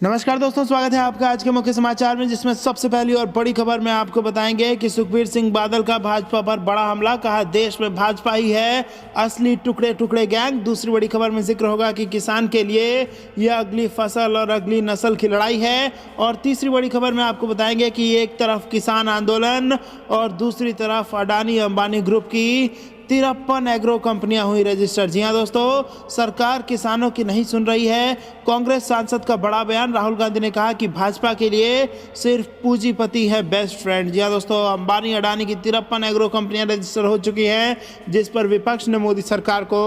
नमस्कार दोस्तों, स्वागत है आपका आज के मुख्य समाचार में, जिसमें सबसे पहली और बड़ी खबर में आपको बताएंगे कि सुखबीर सिंह बादल का भाजपा पर बड़ा हमला। कहा देश में भाजपा ही है असली टुकड़े टुकड़े गैंग। दूसरी बड़ी खबर में जिक्र होगा कि किसान के लिए यह अगली फसल और अगली नस्ल की लड़ाई है। और तीसरी बड़ी खबर में आपको बताएंगे कि एक तरफ किसान आंदोलन और दूसरी तरफ अडानी अंबानी ग्रुप की 53 एग्रो कंपनियां हुई रजिस्टर। जी हां दोस्तों, सरकार किसानों की नहीं सुन रही है। कांग्रेस सांसद का बड़ा बयान। राहुल गांधी ने कहा कि भाजपा के लिए सिर्फ पूंजीपति है बेस्ट फ्रेंड। जी हां दोस्तों, अंबानी अडानी की 53 एग्रो कंपनियां रजिस्टर हो चुकी हैं, जिस पर विपक्ष ने मोदी सरकार को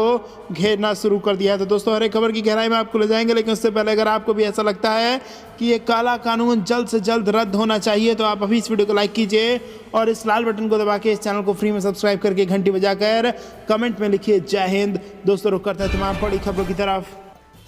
घेरना शुरू कर दिया है। तो दोस्तों, हर एक खबर की गहराई में आपको ले जाएंगे, लेकिन उससे पहले अगर आपको भी ऐसा लगता है कि ये काला कानून जल्द से जल्द रद्द होना चाहिए, तो आप अभी इस वीडियो को लाइक कीजिए और इस लाल बटन को दबा के इस चैनल को फ्री में सब्सक्राइब करके घंटी बजाकर कमेंट में लिखिए जय हिंद। दोस्तों, रुक करते हैं तमाम बड़ी खबरों की तरफ।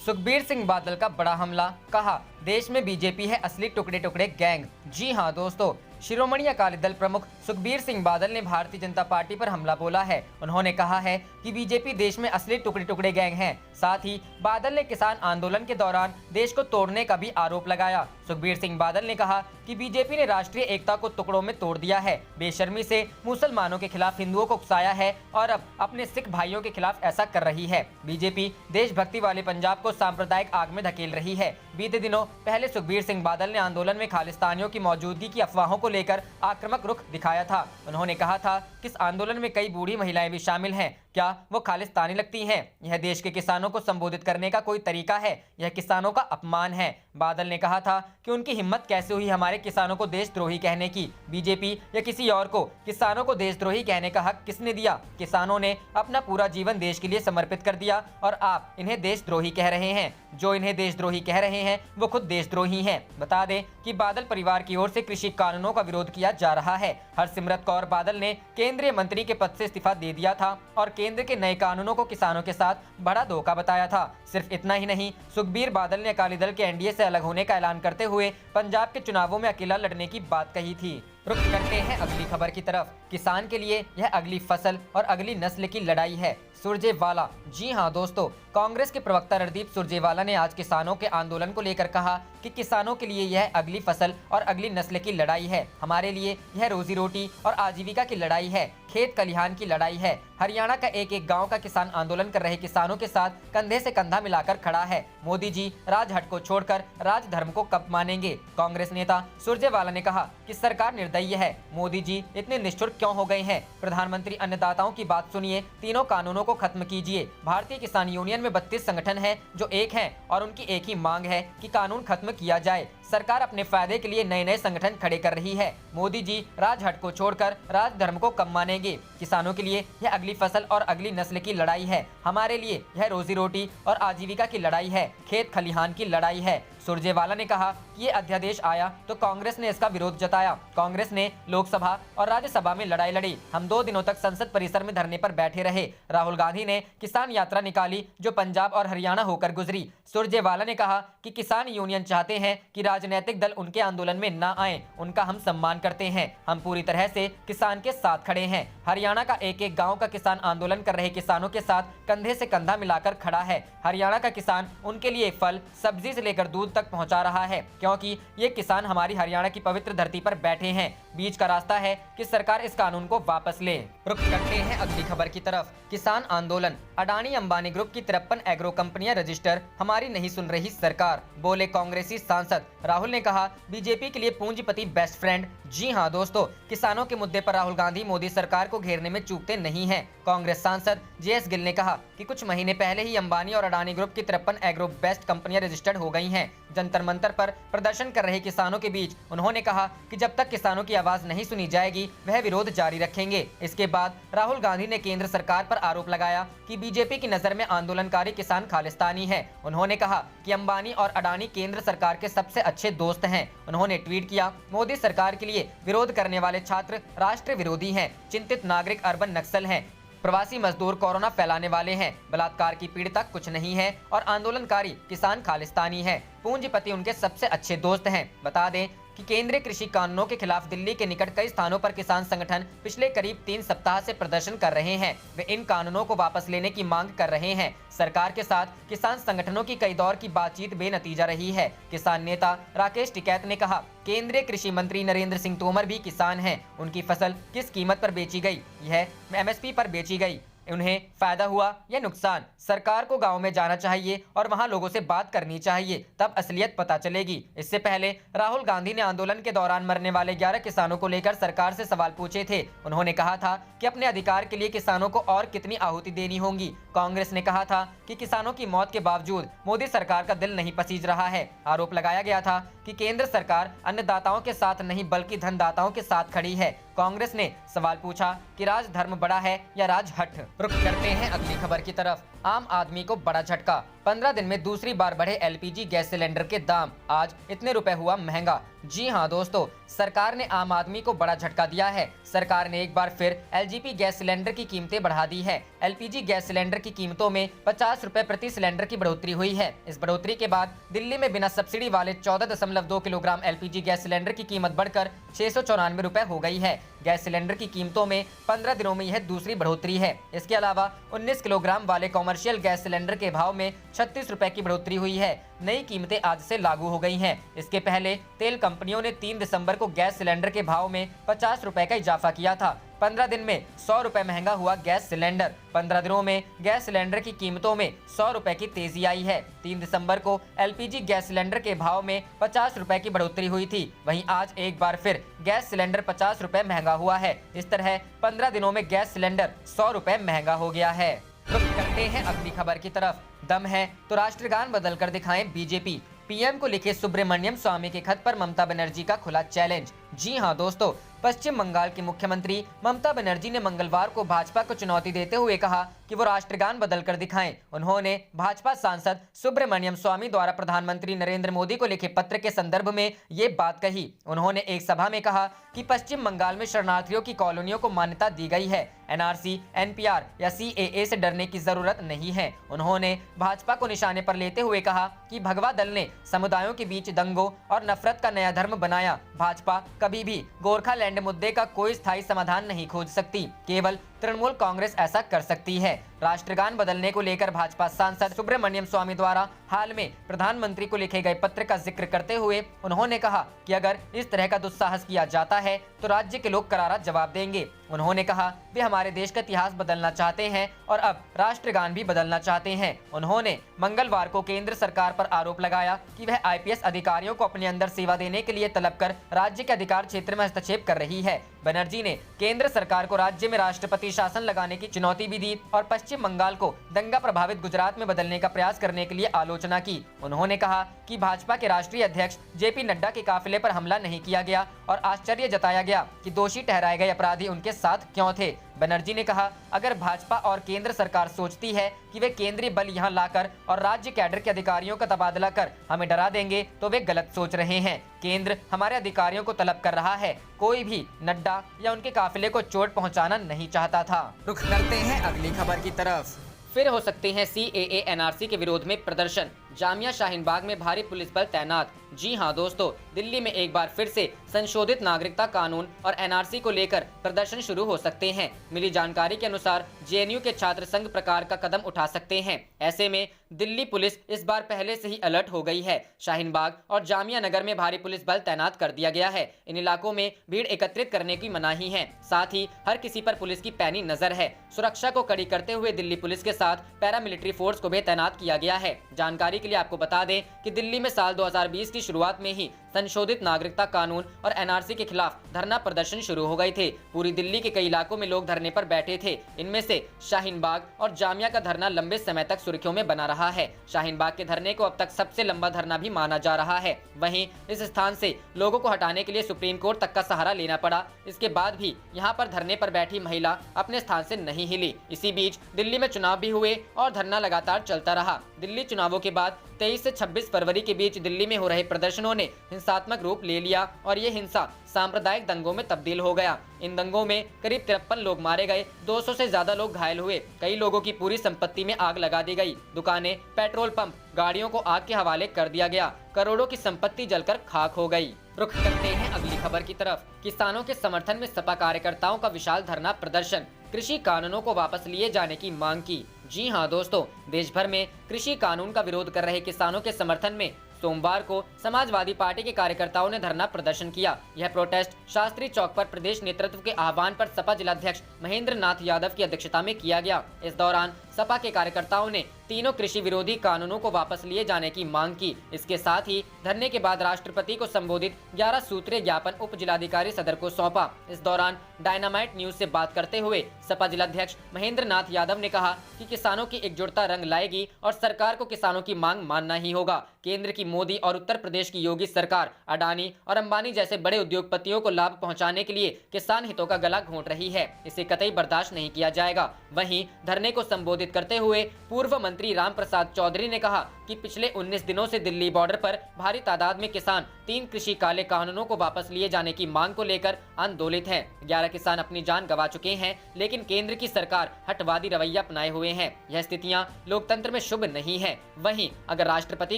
सुखबीर सिंह बादल का बड़ा हमला। कहा देश में बीजेपी है असली टुकड़े टुकड़े गैंग। जी हां दोस्तों, शिरोमणि अकाली दल प्रमुख सुखबीर सिंह बादल ने भारतीय जनता पार्टी पर हमला बोला है। उन्होंने कहा है कि बीजेपी देश में असली टुकड़े टुकड़े गैंग है। साथ ही बादल ने किसान आंदोलन के दौरान देश को तोड़ने का भी आरोप लगाया। सुखबीर सिंह बादल ने कहा कि बीजेपी ने राष्ट्रीय एकता को टुकड़ों में तोड़ दिया है, बेशर्मी से मुसलमानों के खिलाफ हिंदुओं को उकसाया है और अब अपने सिख भाइयों के खिलाफ ऐसा कर रही है। बीजेपी देशभक्ति वाले पंजाब को सांप्रदायिक आग में धकेल रही है। बीते दिनों पहले सुखबीर सिंह बादल ने आंदोलन में खालिस्तानियों की मौजूदगी की अफवाहों को लेकर आक्रामक रुख दिखाया था। उन्होंने कहा था कि इस आंदोलन में कई बूढ़ी महिलाएं भी शामिल हैं। क्या वो खालिस्तानी लगती हैं? यह देश के किसानों को संबोधित करने का कोई तरीका है? यह किसानों का अपमान है। बादल ने कहा था कि उनकी हिम्मत कैसे हुई हमारे किसानों को देशद्रोही कहने की। बीजेपी या किसी और को किसानों को देशद्रोही कहने का हक किसने दिया? किसानों ने अपना पूरा जीवन देश के लिए समर्पित कर दिया और आप इन्हें देशद्रोही कह रहे हैं। जो इन्हें देशद्रोही कह रहे हैं वो खुद देशद्रोही हैं। बता दें कि बादल परिवार की ओर से कृषि कानूनों का विरोध किया जा रहा है। हरसिमरत कौर बादल ने केंद्रीय मंत्री के पद से इस्तीफा दे दिया था और केंद्र के नए कानूनों को किसानों के साथ बड़ा धोखा बताया था। सिर्फ इतना ही नहीं, सुखबीर बादल ने अकाली दल के एनडीए से अलग होने का ऐलान करते हुए पंजाब के चुनावों में अकेला लड़ने की बात कही थी। रुक करते हैं अगली खबर की तरफ। किसान के लिए यह अगली फसल और अगली नस्ल की लड़ाई है। सुरजेवाला। जी हां दोस्तों, कांग्रेस के प्रवक्ता रणदीप सुरजेवाला ने आज किसानों के आंदोलन को लेकर कहा कि किसानों के लिए यह अगली फसल और अगली नस्ल की लड़ाई है। हमारे लिए यह रोजी रोटी और आजीविका की लड़ाई है, खेत खलिहान की लड़ाई है। हरियाणा का एक एक गांव का किसान आंदोलन कर रहे किसानों के साथ कंधे से कंधा मिलाकर खड़ा है। मोदी जी राजहट को छोड़कर राजधर्म को कब मानेंगे? कांग्रेस नेता सुरजेवाला ने कहा कि सरकार निर्दयी है। मोदी जी इतने निष्ठुर क्यों हो गए हैं? प्रधानमंत्री अन्नदाताओं की बात सुनिए, तीनों कानूनों को खत्म कीजिए। भारतीय किसान यूनियन में 32 संगठन हैं जो एक हैं और उनकी एक ही मांग है कि कानून खत्म किया जाए। सरकार अपने फायदे के लिए नए नए संगठन खड़े कर रही है। मोदी जी राजहट को छोड़कर राजधर्म को कब मानेंगे? किसानों के लिए यह अगली फसल और अगली नस्ल की लड़ाई है। हमारे लिए यह रोजी रोटी और आजीविका की लड़ाई है, खेत खलिहान की लड़ाई है। सुरजेवाला ने कहा कि ये अध्यादेश आया तो कांग्रेस ने इसका विरोध जताया। कांग्रेस ने लोकसभा और राज्यसभा में लड़ाई लड़ी। हम 2 दिनों तक संसद परिसर में धरने पर बैठे रहे। राहुल गांधी ने किसान यात्रा निकाली जो पंजाब और हरियाणा होकर गुजरी। सुरजेवाला ने कहा कि किसान यूनियन चाहते हैं कि राजनीतिक दल उनके आंदोलन में न आए। उनका हम सम्मान करते हैं। हम पूरी तरह से किसान के साथ खड़े हैं। हरियाणा का एक एक गाँव का किसान आंदोलन कर रहे किसानों के साथ कंधे से कंधा मिलाकर खड़ा है। हरियाणा का किसान उनके लिए फल सब्जी से लेकर दूध तक पहुंचा रहा है, क्योंकि ये किसान हमारी हरियाणा की पवित्र धरती पर बैठे हैं। बीच का रास्ता है कि सरकार इस कानून को वापस ले। रुक करते हैं अगली खबर की तरफ। किसान आंदोलन। अडानी अंबानी ग्रुप की 53 एग्रो कंपनियां रजिस्टर, हमारी नहीं सुन रही सरकार, बोले कांग्रेसी सांसद। राहुल ने कहा बीजेपी के लिए पूंजीपति बेस्ट फ्रेंड। जी हां दोस्तों, किसानों के मुद्दे पर राहुल गांधी मोदी सरकार को घेरने में चूकते नहीं हैं। कांग्रेस सांसद जेएस गिल ने कहा कि कुछ महीने पहले ही अंबानी और अडानी ग्रुप की 53 एग्रो बेस्ट कंपनियां रजिस्टर्ड हो गई हैं। जंतर मंतर पर प्रदर्शन कर रहे किसानों के बीच उन्होंने कहा कि जब तक किसानों की आवाज नहीं सुनी जाएगी वह विरोध जारी रखेंगे। इसके बाद राहुल गांधी ने केंद्र सरकार पर आरोप लगाया कि बीजेपी की नजर में आंदोलनकारी किसान खालिस्तानी है। उन्होंने कहा कि अंबानी और अडानी केंद्र सरकार के सबसे अच्छे दोस्त हैं। उन्होंने ट्वीट किया, मोदी सरकार के लिए विरोध करने वाले छात्र राष्ट्र विरोधी हैं, चिंतित नागरिक अर्बन नक्सल हैं, प्रवासी मजदूर कोरोना फैलाने वाले हैं, बलात्कार की पीड़िता कुछ नहीं है और आंदोलनकारी किसान खालिस्तानी है। पूंजीपति उनके सबसे अच्छे दोस्त हैं। बता दें कि केंद्रीय कृषि कानूनों के खिलाफ दिल्ली के निकट कई स्थानों पर किसान संगठन पिछले करीब 3 सप्ताह से प्रदर्शन कर रहे हैं। वे इन कानूनों को वापस लेने की मांग कर रहे हैं। सरकार के साथ किसान संगठनों की कई दौर की बातचीत बेनतीजा रही है। किसान नेता राकेश टिकैत ने कहा, केंद्रीय कृषि मंत्री नरेंद्र सिंह तोमर भी किसान हैं। उनकी फसल किस कीमत पर बेची गई? यह एमएसपी पर बेची गई। उन्हें फायदा हुआ या नुकसान? सरकार को गांव में जाना चाहिए और वहां लोगों से बात करनी चाहिए, तब असलियत पता चलेगी। इससे पहले राहुल गांधी ने आंदोलन के दौरान मरने वाले 11 किसानों को लेकर सरकार से सवाल पूछे थे। उन्होंने कहा था कि अपने अधिकार के लिए किसानों को और कितनी आहुति देनी होगी। कांग्रेस ने कहा था कि किसानों की मौत के बावजूद मोदी सरकार का दिल नहीं पसीज रहा है। आरोप लगाया गया था कि केंद्र सरकार अन्नदाताओं के साथ नहीं बल्कि धनदाताओं के साथ खड़ी है। कांग्रेस ने सवाल पूछा कि राज धर्म बड़ा है या राजहठ। रुक करते हैं अगली खबर की तरफ। आम आदमी को बड़ा झटका। 15 दिन में दूसरी बार बढ़े एलपीजी गैस सिलेंडर के दाम। आज इतने रुपए हुआ महंगा। जी हां दोस्तों, सरकार ने आम आदमी को बड़ा झटका दिया है। सरकार ने एक बार फिर एलजीपी गैस सिलेंडर की कीमतें बढ़ा दी है। एलपीजी गैस सिलेंडर की कीमतों में 50 रुपए प्रति सिलेंडर की बढ़ोतरी हुई है। इस बढ़ोतरी के बाद दिल्ली में बिना सब्सिडी वाले 14.2 किलोग्राम एलपीजी गैस सिलेंडर की कीमत बढ़कर 694 रुपए हो गई है। गैस सिलेंडर की कीमतों में 15 दिनों में यह दूसरी बढ़ोतरी है। इसके अलावा 19 किलोग्राम वाले कॉमर्शियल गैस सिलेंडर के भाव में 36 रुपए की बढ़ोतरी हुई है। नई कीमतें आज से लागू हो गई हैं। इसके पहले तेल कंपनियों ने 3 दिसंबर को गैस सिलेंडर के भाव में 50 रुपए का इजाफा किया था। 15 दिन में 100 रुपए महंगा हुआ गैस सिलेंडर। 15 दिनों में गैस सिलेंडर की कीमतों में 100 रुपए की तेजी आई है। 3 दिसंबर को एलपीजी गैस सिलेंडर के भाव में 50 रुपए की बढ़ोतरी हुई थी। वहीं आज एक बार फिर गैस सिलेंडर 50 रुपए महंगा हुआ है। इस तरह 15 दिनों में गैस सिलेंडर 100 रुपए महंगा हो गया है। रुक करते हैं अगली खबर की तरफ। दम है तो राष्ट्रगान बदल कर दिखाएं बीजेपी। पीएम को लिखे सुब्रमण्यम स्वामी के खत पर ममता बनर्जी का खुला चैलेंज। जी हां दोस्तों, पश्चिम बंगाल की मुख्यमंत्री ममता बनर्जी ने मंगलवार को भाजपा को चुनौती देते हुए कहा कि वो राष्ट्रगान बदल कर दिखाएं। उन्होंने भाजपा सांसद सुब्रमण्यम स्वामी द्वारा प्रधानमंत्री नरेंद्र मोदी को लिखे पत्र के संदर्भ में ये बात कही। उन्होंने एक सभा में कहा कि पश्चिम बंगाल में शरणार्थियों की कॉलोनियों को मान्यता दी गई है। एनआरसी, एनपीआर या सीएए से डरने की जरूरत नहीं है। उन्होंने भाजपा को निशाने पर लेते हुए कहा कि भगवा दल ने समुदायों के बीच दंगों और नफरत का नया धर्म बनाया। भाजपा कभी भी गोरखालैंड मुद्दे का कोई स्थायी समाधान नहीं खोज सकती, केवल तृणमूल कांग्रेस ऐसा कर सकती है। राष्ट्रगान बदलने को लेकर भाजपा सांसद सुब्रमण्यम स्वामी द्वारा हाल में प्रधानमंत्री को लिखे गए पत्र का जिक्र करते हुए उन्होंने कहा कि अगर इस तरह का दुस्साहस किया जाता है तो राज्य के लोग करारा जवाब देंगे। उन्होंने कहा वे हमारे देश का इतिहास बदलना चाहते हैं और अब राष्ट्रगान भी बदलना चाहते हैं। उन्होंने मंगलवार को केंद्र सरकार पर आरोप लगाया कि वह आईपीएस अधिकारियों को अपने अंदर सेवा देने के लिए तलब कर राज्य के अधिकार क्षेत्र में हस्तक्षेप कर रही है। बनर्जी ने केंद्र सरकार को राज्य में राष्ट्रपति शासन लगाने की चुनौती भी दी और पश्चिम बंगाल को दंगा प्रभावित गुजरात में बदलने का प्रयास करने के लिए आलोचना की। उन्होंने कहा कि भाजपा के राष्ट्रीय अध्यक्ष जेपी नड्डा के काफिले पर हमला नहीं किया गया और आश्चर्य जताया गया कि दोषी ठहराए गए अपराधी उनके साथ क्यों थे। बनर्जी ने कहा, अगर भाजपा और केंद्र सरकार सोचती है कि वे केंद्रीय बल यहां लाकर और राज्य कैडर के अधिकारियों का तबादला कर हमें डरा देंगे तो वे गलत सोच रहे हैं। केंद्र हमारे अधिकारियों को तलब कर रहा है। कोई भी नड्डा या उनके काफिले को चोट पहुंचाना नहीं चाहता था। रुख करते हैं अगली खबर की तरफ। फिर हो सकते हैं सीएए एनआरसी के विरोध में प्रदर्शन। जामिया शाहीन बाग में भारी पुलिस बल तैनात। जी हां दोस्तों, दिल्ली में एक बार फिर से संशोधित नागरिकता कानून और एनआरसी को लेकर प्रदर्शन शुरू हो सकते हैं। मिली जानकारी के अनुसार जेएनयू के छात्र संघ प्रकार का कदम उठा सकते हैं। ऐसे में दिल्ली पुलिस इस बार पहले से ही अलर्ट हो गई है। शाहीन बाग और जामिया नगर में भारी पुलिस बल तैनात कर दिया गया है। इन इलाकों में भीड़ एकत्रित करने की मनाही है। साथ ही हर किसी पर पुलिस की पैनी नजर है। सुरक्षा को कड़ी करते हुए दिल्ली पुलिस के साथ पैरामिलिट्री फोर्स को भी तैनात किया गया है। जानकारी के लिए आपको बता दें कि दिल्ली में साल 2020 की शुरुआत में ही संशोधित नागरिकता कानून और एनआरसी के खिलाफ धरना प्रदर्शन शुरू हो गए थे। पूरी दिल्ली के कई इलाकों में लोग धरने पर बैठे थे। इनमें से शाहीन बाग और जामिया का धरना लंबे समय तक सुर्खियों में बना रहा है। शाहीन बाग के धरने को अब तक सबसे लंबा धरना भी माना जा रहा है। वहीं इस स्थान से लोगों को हटाने के लिए सुप्रीम कोर्ट तक का सहारा लेना पड़ा। इसके बाद भी यहाँ पर धरने पर बैठी महिला अपने स्थान से नहीं हिली। इसी बीच दिल्ली में चुनाव भी हुए और धरना लगातार चलता रहा। दिल्ली चुनावों के बाद अनुसार 23 से 26 फरवरी के बीच दिल्ली में हो रहे प्रदर्शनों ने हिंसात्मक रूप ले लिया और ये हिंसा सांप्रदायिक दंगों में तब्दील हो गया। इन दंगों में करीब 53 लोग मारे गए, 200 से ज्यादा लोग घायल हुए, कई लोगों की पूरी संपत्ति में आग लगा दी गई, दुकानें, पेट्रोल पंप, गाड़ियों को आग के हवाले कर दिया गया, करोड़ों की संपत्ति जलकर खाक हो गई। रुख करते हैं अगली खबर की तरफ। किसानों के समर्थन में सपा कार्यकर्ताओं का विशाल धरना प्रदर्शन, कृषि कानूनों को वापस लिए जाने की मांग की। जी हां दोस्तों, देश भर में कृषि कानून का विरोध कर रहे किसानों के समर्थन में सोमवार को समाजवादी पार्टी के कार्यकर्ताओं ने धरना प्रदर्शन किया। यह प्रोटेस्ट शास्त्री चौक पर प्रदेश नेतृत्व के आह्वान पर सपा जिलाध्यक्ष महेंद्र नाथ यादव की अध्यक्षता में किया गया। इस दौरान सपा के कार्यकर्ताओं ने तीनों कृषि विरोधी कानूनों को वापस लिए जाने की मांग की। इसके साथ ही धरने के बाद राष्ट्रपति को संबोधित 11 सूत्रीय ज्ञापन उप जिलाधिकारी सदर को सौंपा। इस दौरान डायनामाइट न्यूज से बात करते हुए सपा जिलाध्यक्ष महेंद्र नाथ यादव ने कहा कि किसानों की एकजुटता रंग लाएगी और सरकार को किसानों की मांग मानना ही होगा। केंद्र की मोदी और उत्तर प्रदेश की योगी सरकार अडानी और अंबानी जैसे बड़े उद्योगपतियों को लाभ पहुंचाने के लिए किसान हितों का गला घोंट रही है, इसे कतई बर्दाश्त नहीं किया जाएगा। वहीं धरने को संबोधित करते हुए पूर्व मंत्री राम प्रसाद चौधरी ने कहा कि पिछले 19 दिनों से दिल्ली बॉर्डर पर भारी तादाद में किसान 3 कृषि काले कानूनों को वापस लिए जाने की मांग को लेकर आंदोलित हैं। 11 किसान अपनी जान गंवा चुके हैं, लेकिन केंद्र की सरकार हटवादी रवैया अपनाए हुए हैं। यह स्थितियां लोकतंत्र में शुभ नहीं है। वहीं अगर राष्ट्रपति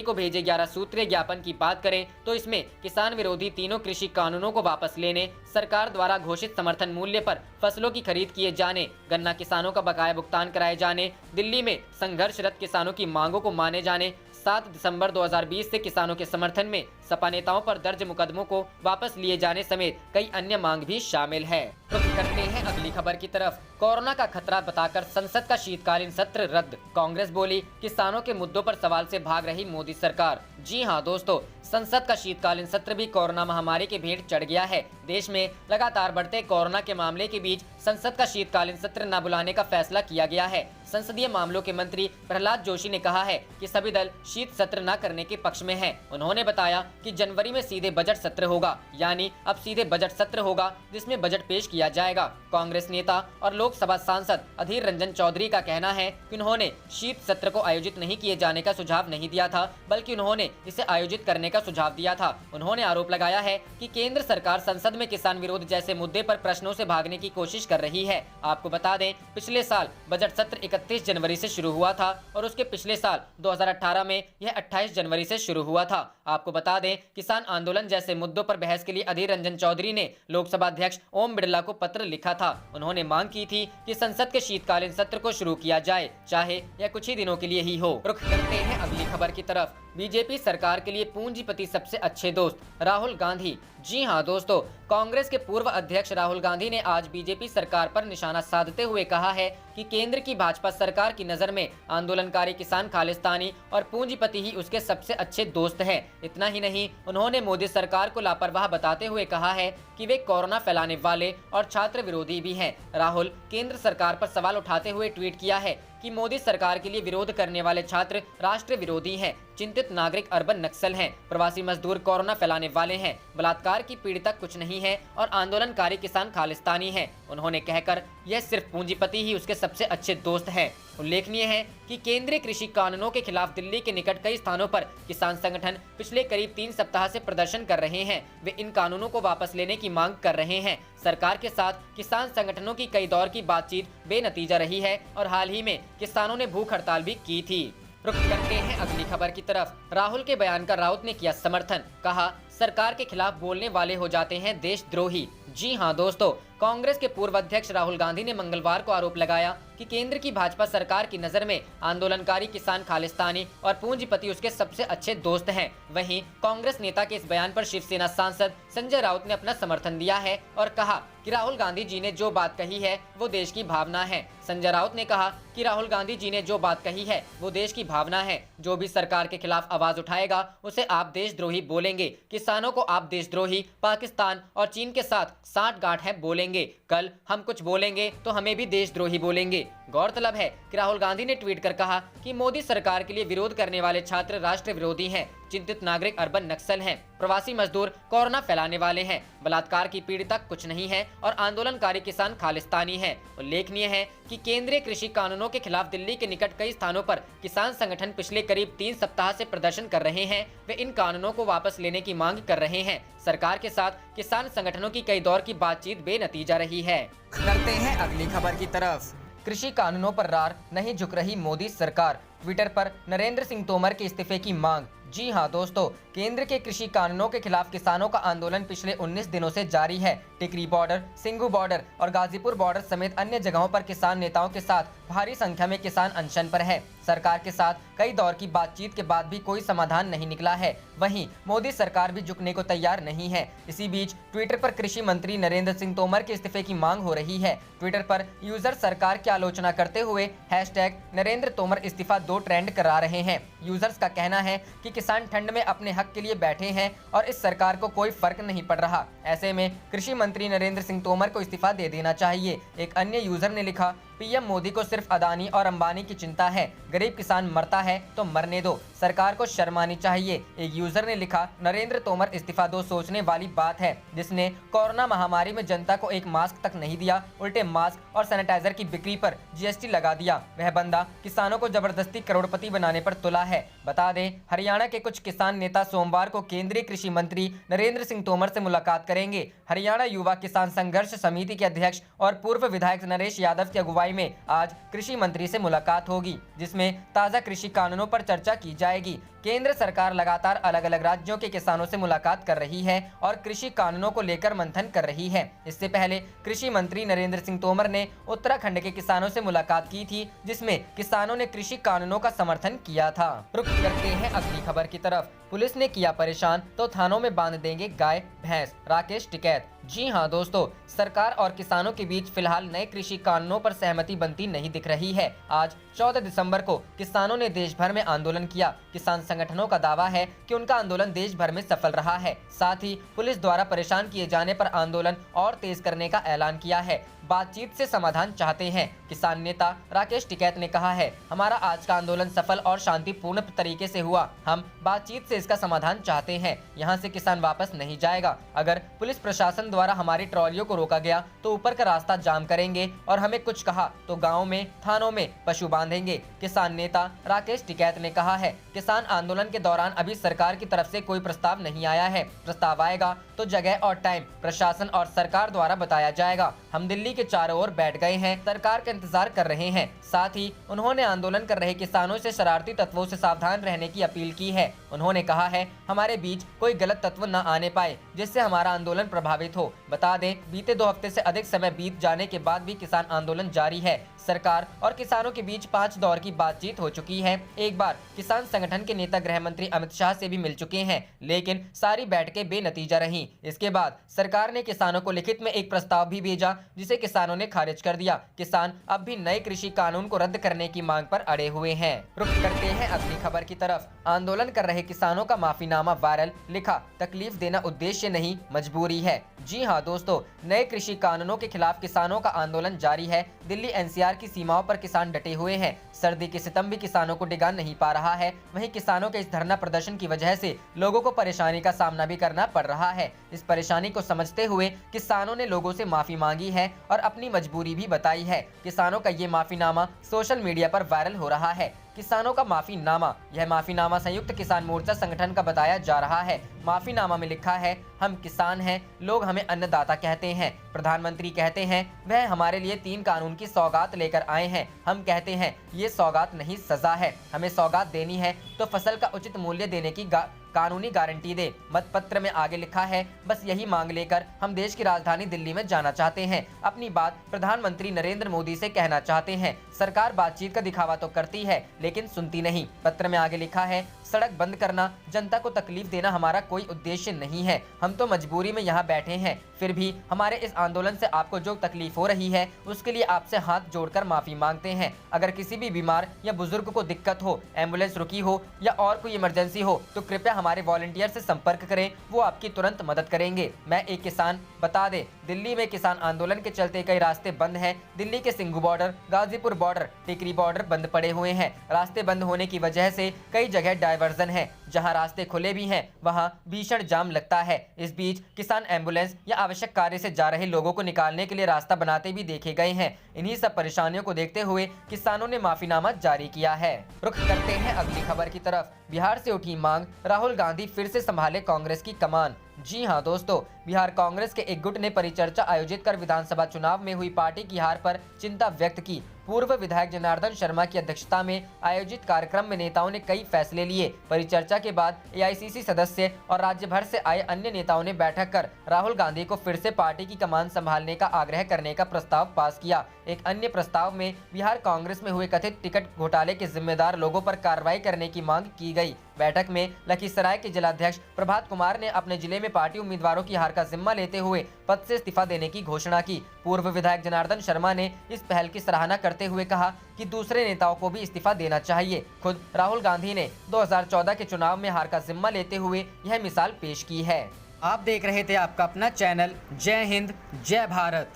को भेजे 11 सूत्रीय ज्ञापन की बात करें तो इसमें किसान विरोधी तीनों कृषि कानूनों को वापस लेने, सरकार द्वारा घोषित समर्थन मूल्य पर फसलों की खरीद किए जाने, गन्ना किसानों का बकाया भुगतान कराए जाने, दिल्ली में संघर्षरत किसानों की मांगों को माने जाने, 7 दिसंबर 2020 से किसानों के समर्थन में सपा नेताओं पर दर्ज मुकदमों को वापस लिए जाने समेत कई अन्य मांग भी शामिल है। रुख करते हैं अगली खबर की तरफ। कोरोना का खतरा बताकर संसद का शीतकालीन सत्र रद्द, कांग्रेस बोली किसानों के मुद्दों पर सवाल से भाग रही मोदी सरकार। जी हां दोस्तों, संसद का शीतकालीन सत्र भी कोरोना महामारी के भेंट चढ़ गया है। देश में लगातार बढ़ते कोरोना के मामले के बीच संसद का शीतकालीन सत्र न बुलाने का फैसला किया गया है। संसदीय मामलों के मंत्री प्रहलाद जोशी ने कहा है कि सभी दल शीत सत्र न करने के पक्ष में हैं। उन्होंने बताया कि जनवरी में सीधे बजट सत्र होगा, यानी अब सीधे बजट सत्र होगा जिसमें बजट पेश किया जाएगा। कांग्रेस नेता और लोकसभा सांसद अधीर रंजन चौधरी का कहना है कि उन्होंने शीत सत्र को आयोजित नहीं किए जाने का सुझाव नहीं दिया था, बल्कि उन्होंने इसे आयोजित करने का सुझाव दिया था। उन्होंने आरोप लगाया है कि केंद्र सरकार संसद में किसान विरोध जैसे मुद्दे पर प्रश्नों से भागने की कोशिश कर रही है। आपको बता दें, पिछले साल बजट सत्र 31 जनवरी से शुरू हुआ था और उसके पिछले साल 2018 में यह 28 जनवरी से शुरू हुआ था। आपको बता दें, किसान आंदोलन जैसे मुद्दों पर बहस के लिए अधीर रंजन चौधरी ने लोकसभा अध्यक्ष ओम बिरला को पत्र लिखा था। उन्होंने मांग की थी कि संसद के शीतकालीन सत्र को शुरू किया जाए, चाहे यह कुछ ही दिनों के लिए ही हो। रुख करते हैं अगली खबर की तरफ। बीजेपी सरकार के लिए पूंजीपति सबसे अच्छे दोस्त, राहुल गांधी। जी हां दोस्तों, कांग्रेस के पूर्व अध्यक्ष राहुल गांधी ने आज बीजेपी सरकार पर निशाना साधते हुए कहा है कि केंद्र की भाजपा सरकार की नजर में आंदोलनकारी किसान खालिस्तानी और पूंजीपति ही उसके सबसे अच्छे दोस्त हैं। इतना ही नहीं, उन्होंने मोदी सरकार को लापरवाह बताते हुए कहा है कि वे कोरोना फैलाने वाले और छात्र विरोधी भी हैं। राहुल केंद्र सरकार पर सवाल उठाते हुए ट्वीट किया है कि मोदी सरकार के लिए विरोध करने वाले छात्र राष्ट्र विरोधी हैं, चिंतित नागरिक अर्बन नक्सल हैं, प्रवासी मजदूर कोरोना फैलाने वाले हैं, बलात्कार की पीड़िता कुछ नहीं है और आंदोलनकारी किसान खालिस्तानी हैं। उन्होंने कहकर यह सिर्फ पूंजीपति ही उसके सबसे अच्छे दोस्त हैं। उल्लेखनीय है कि केंद्रीय कृषि कानूनों के खिलाफ दिल्ली के निकट कई स्थानों पर किसान संगठन पिछले करीब 3 सप्ताह से प्रदर्शन कर रहे हैं। वे इन कानूनों को वापस लेने की मांग कर रहे हैं। सरकार के साथ किसान संगठनों की कई दौर की बातचीत बेनतीजा रही है और हाल ही में किसानों ने भूख हड़ताल भी की थी। रुख करते हैं अगली खबर की तरफ। राहुल के बयान का राउत ने किया समर्थन, कहा सरकार के खिलाफ बोलने वाले हो जाते हैं देशद्रोही। जी हां दोस्तों, कांग्रेस के पूर्व अध्यक्ष राहुल गांधी ने मंगलवार को आरोप लगाया कि केंद्र की भाजपा सरकार की नजर में आंदोलनकारी किसान खालिस्तानी और पूंजीपति उसके सबसे अच्छे दोस्त हैं। वहीं कांग्रेस नेता के इस बयान पर शिवसेना सांसद संजय राउत ने अपना समर्थन दिया है और कहा कि राहुल गांधी जी ने जो बात कही है वो देश की भावना है। संजय राउत ने कहा कि राहुल गांधी जी ने जो बात कही है वो देश की भावना है। जो भी सरकार के खिलाफ आवाज उठाएगा उसे आप देशद्रोही बोलेंगे। किसानों को आप देशद्रोही, पाकिस्तान और चीन के साथ साठगांठ है बोलेंगे। कल हम कुछ बोलेंगे तो हमें भी देशद्रोही बोलेंगे। गौरतलब है कि राहुल गांधी ने ट्वीट कर कहा कि मोदी सरकार के लिए विरोध करने वाले छात्र राष्ट्र विरोधी हैं, चिंतित नागरिक अर्बन नक्सल हैं, प्रवासी मजदूर कोरोना फैलाने वाले हैं, बलात्कार की पीड़िता कुछ नहीं है और आंदोलनकारी किसान खालिस्तानी हैं। उल्लेखनीय है कि केंद्रीय कृषि कानूनों के खिलाफ दिल्ली के निकट कई स्थानों पर किसान संगठन पिछले करीब 3 सप्ताह से प्रदर्शन कर रहे हैं। वे इन कानूनों को वापस लेने की मांग कर रहे हैं। सरकार के साथ किसान संगठनों की कई दौर की बातचीत बेनतीजा रही है। करते हैं अगली खबर की तरफ। कृषि कानूनों पर रार नहीं झुक रही मोदी सरकार, ट्विटर पर नरेंद्र सिंह तोमर के इस्तीफे की मांग। जी हां दोस्तों, केंद्र के कृषि कानूनों के खिलाफ किसानों का आंदोलन पिछले 19 दिनों से जारी है। टिकरी बॉर्डर, सिंघू बॉर्डर और गाजीपुर बॉर्डर समेत अन्य जगहों पर किसान नेताओं के साथ भारी संख्या में किसान अनशन पर है। सरकार के साथ कई दौर की बातचीत के बाद भी कोई समाधान नहीं निकला है। वहीं मोदी सरकार भी झुकने को तैयार नहीं है। इसी बीच ट्विटर पर कृषि मंत्री नरेंद्र सिंह तोमर के इस्तीफे की मांग हो रही है। ट्विटर पर यूजर सरकार की आलोचना करते हुए #नरेंद्र तोमर इस्तीफा 2 ट्रेंड करा रहे हैं। यूजर्स का कहना है कि किसान ठंड में अपने हक के लिए बैठे हैं और इस सरकार को कोई फर्क नहीं पड़ रहा। ऐसे में कृषि मंत्री नरेंद्र सिंह तोमर को इस्तीफा दे देना चाहिए। एक अन्य यूजर ने लिखा, पीएम मोदी को सिर्फ अदानी और अंबानी की चिंता है, गरीब किसान मरता है तो मरने दो, सरकार को शर्म आनी चाहिए। एक यूजर ने लिखा, नरेंद्र तोमर इस्तीफा दो सोचने वाली बात है, जिसने कोरोना महामारी में जनता को एक मास्क तक नहीं दिया, उल्टे मास्क और सैनिटाइजर की बिक्री पर जीएसटी लगा दिया। वह बंदा किसानों को जबरदस्ती करोड़पति बनाने पर तुला है। बता दें, हरियाणा के कुछ किसान नेता सोमवार को केंद्रीय कृषि मंत्री नरेंद्र सिंह तोमर से मुलाकात करेंगे। हरियाणा युवा किसान संघर्ष समिति के अध्यक्ष और पूर्व विधायक नरेश यादव की अगुवाई में आज कृषि मंत्री से मुलाकात होगी, जिसमें ताजा कृषि कानूनों पर चर्चा की जाएगी। केंद्र सरकार लगातार अलग अलग राज्यों के किसानों से मुलाकात कर रही है और कृषि कानूनों को लेकर मंथन कर रही है। इससे पहले कृषि मंत्री नरेंद्र सिंह तोमर ने उत्तराखंड के किसानों से मुलाकात की थी, जिसमें किसानों ने कृषि कानूनों का समर्थन किया था। रुक करते हैं अगली खबर की तरफ। पुलिस ने किया परेशान तो थानों में बांध देंगे गाय भैंस, राकेश टिकैत। जी हां दोस्तों, सरकार और किसानों के बीच फिलहाल नए कृषि कानूनों पर सहमति बनती नहीं दिख रही है। आज 14 दिसंबर को किसानों ने देश भर में आंदोलन किया। किसान संगठनों का दावा है कि उनका आंदोलन देश भर में सफल रहा है। साथ ही पुलिस द्वारा परेशान किए जाने पर आंदोलन और तेज करने का ऐलान किया है। बातचीत से समाधान चाहते हैं। किसान नेता राकेश टिकैत ने कहा है, हमारा आज का आंदोलन सफल और शांतिपूर्ण तरीके से हुआ। हम बातचीत से इसका समाधान चाहते हैं। यहाँ से किसान वापस नहीं जाएगा। अगर पुलिस प्रशासन द्वारा हमारी ट्रॉलियों को रोका गया तो ऊपर का रास्ता जाम करेंगे और हमें कुछ कहा तो गाँव में, थानों में पशु बांधेंगे। किसान नेता राकेश टिकैत ने कहा है, किसान आंदोलन के दौरान अभी सरकार की तरफ से कोई प्रस्ताव नहीं आया है। प्रस्ताव आएगा तो जगह और टाइम प्रशासन और सरकार द्वारा बताया जाएगा। हम दिल्ली के चारों ओर बैठ गए हैं, सरकार का इंतजार कर रहे हैं। साथ ही उन्होंने आंदोलन कर रहे किसानों से शरारती तत्वों से सावधान रहने की अपील की है। उन्होंने कहा है, हमारे बीच कोई गलत तत्व न आने पाए जिससे हमारा आंदोलन प्रभावित हो। बता दें, बीते 2 हफ्ते से अधिक समय बीत जाने के बाद भी किसान आंदोलन जारी है। सरकार और किसानों के बीच 5 दौर की बातचीत हो चुकी है। एक बार किसान संगठन के नेता गृह मंत्री अमित शाह से भी मिल चुके हैं, लेकिन सारी बैठकें बेनतीजा रहीं। इसके बाद सरकार ने किसानों को लिखित में एक प्रस्ताव भी भेजा, जिसे किसानों ने खारिज कर दिया। किसान अब भी नए कृषि कानून को रद्द करने की मांग पर अड़े हुए हैं। रुक करते हैं अगली खबर की तरफ। आंदोलन कर रहे किसानों का माफीनामा वायरल, लिखा, तकलीफ देना उद्देश्य नहीं मजबूरी है। जी हां दोस्तों, नए कृषि कानूनों के खिलाफ किसानों का आंदोलन जारी है। दिल्ली एनसीआर की सीमाओं पर किसान डटे हुए हैं। सर्दी के सितम भी किसानों को डिगा नहीं पा रहा है। वहीं किसानों के इस धरना प्रदर्शन की वजह से लोगों को परेशानी का सामना भी करना पड़ रहा है। इस परेशानी को समझते हुए किसानों ने लोगों से माफी मांगी है और अपनी मजबूरी भी बताई है। किसानों का ये माफीनामा सोशल मीडिया पर वायरल हो रहा है। किसानों का माफीनामा, यह माफीनामा संयुक्त किसान मोर्चा संगठन का बताया जा रहा है। माफीनामा में लिखा है, हम किसान हैं, लोग हमें अन्नदाता कहते हैं। प्रधानमंत्री कहते हैं वह हमारे लिए 3 कानून की सौगात लेकर आए हैं। हम कहते हैं ये सौगात नहीं सजा है। हमें सौगात देनी है तो फसल का उचित मूल्य देने की कानूनी गारंटी दे। मतपत्र में आगे लिखा है, बस यही मांग लेकर हम देश की राजधानी दिल्ली में जाना चाहते हैं। अपनी बात प्रधानमंत्री नरेंद्र मोदी से कहना चाहते हैं। सरकार बातचीत का दिखावा तो करती है लेकिन सुनती नहीं। पत्र में आगे लिखा है, सड़क बंद करना, जनता को तकलीफ देना हमारा कोई उद्देश्य नहीं है। हम तो मजबूरी में यहाँ बैठे हैं। फिर भी हमारे इस आंदोलन से आपको जो तकलीफ हो रही है उसके लिए आपसे हाथ जोड़कर माफी मांगते हैं। अगर किसी भी बीमार या बुजुर्ग को दिक्कत हो, एम्बुलेंस रुकी हो या और कोई इमरजेंसी हो तो कृपया हमारे वॉलंटियर से संपर्क करें, वो आपकी तुरंत मदद करेंगे। मैं एक किसान, बता दे दिल्ली में किसान आंदोलन के चलते कई रास्ते बंद हैं। दिल्ली के सिंघू बॉर्डर, गाजीपुर बॉर्डर, टिकरी बॉर्डर बंद पड़े हुए हैं। रास्ते बंद होने की वजह से कई जगह डायवर्जन है। जहां रास्ते खुले भी हैं वहां भीषण जाम लगता है। इस बीच किसान एम्बुलेंस या आवश्यक कार्य से जा रहे लोगों को निकालने के लिए रास्ता बनाते भी देखे गए हैं। इन्हीं सब परेशानियों को देखते हुए किसानों ने माफीनामा जारी किया है। रुख करते हैं अगली खबर की तरफ। बिहार से उठी मांग, राहुल गांधी फिर से संभाले कांग्रेस की कमान। जी हां दोस्तों, बिहार कांग्रेस के एक गुट ने परिचर्चा आयोजित कर विधानसभा चुनाव में हुई पार्टी की हार पर चिंता व्यक्त की। पूर्व विधायक जनार्दन शर्मा की अध्यक्षता में आयोजित कार्यक्रम में नेताओं ने कई फैसले लिए। परिचर्चा के बाद एआईसीसी सदस्य और राज्य भर से आए अन्य नेताओं ने बैठक कर राहुल गांधी को फिर से पार्टी की कमान संभालने का आग्रह करने का प्रस्ताव पास किया। एक अन्य प्रस्ताव में बिहार कांग्रेस में हुए कथित टिकट घोटाले के जिम्मेदार लोगों पर कार्रवाई करने की मांग की गई। बैठक में लखीसराय के जिलाध्यक्ष प्रभात कुमार ने अपने जिले में पार्टी उम्मीदवारों की हार का जिम्मा लेते हुए पद से इस्तीफा देने की घोषणा की। पूर्व विधायक जनार्दन शर्मा ने इस पहल की सराहना करते हुए कहा कि दूसरे नेताओं को भी इस्तीफा देना चाहिए। खुद राहुल गांधी ने 2014 के चुनाव में हार का जिम्मा लेते हुए यह मिसाल पेश की है। आप देख रहे थे आपका अपना चैनल जय हिंद जय भारत।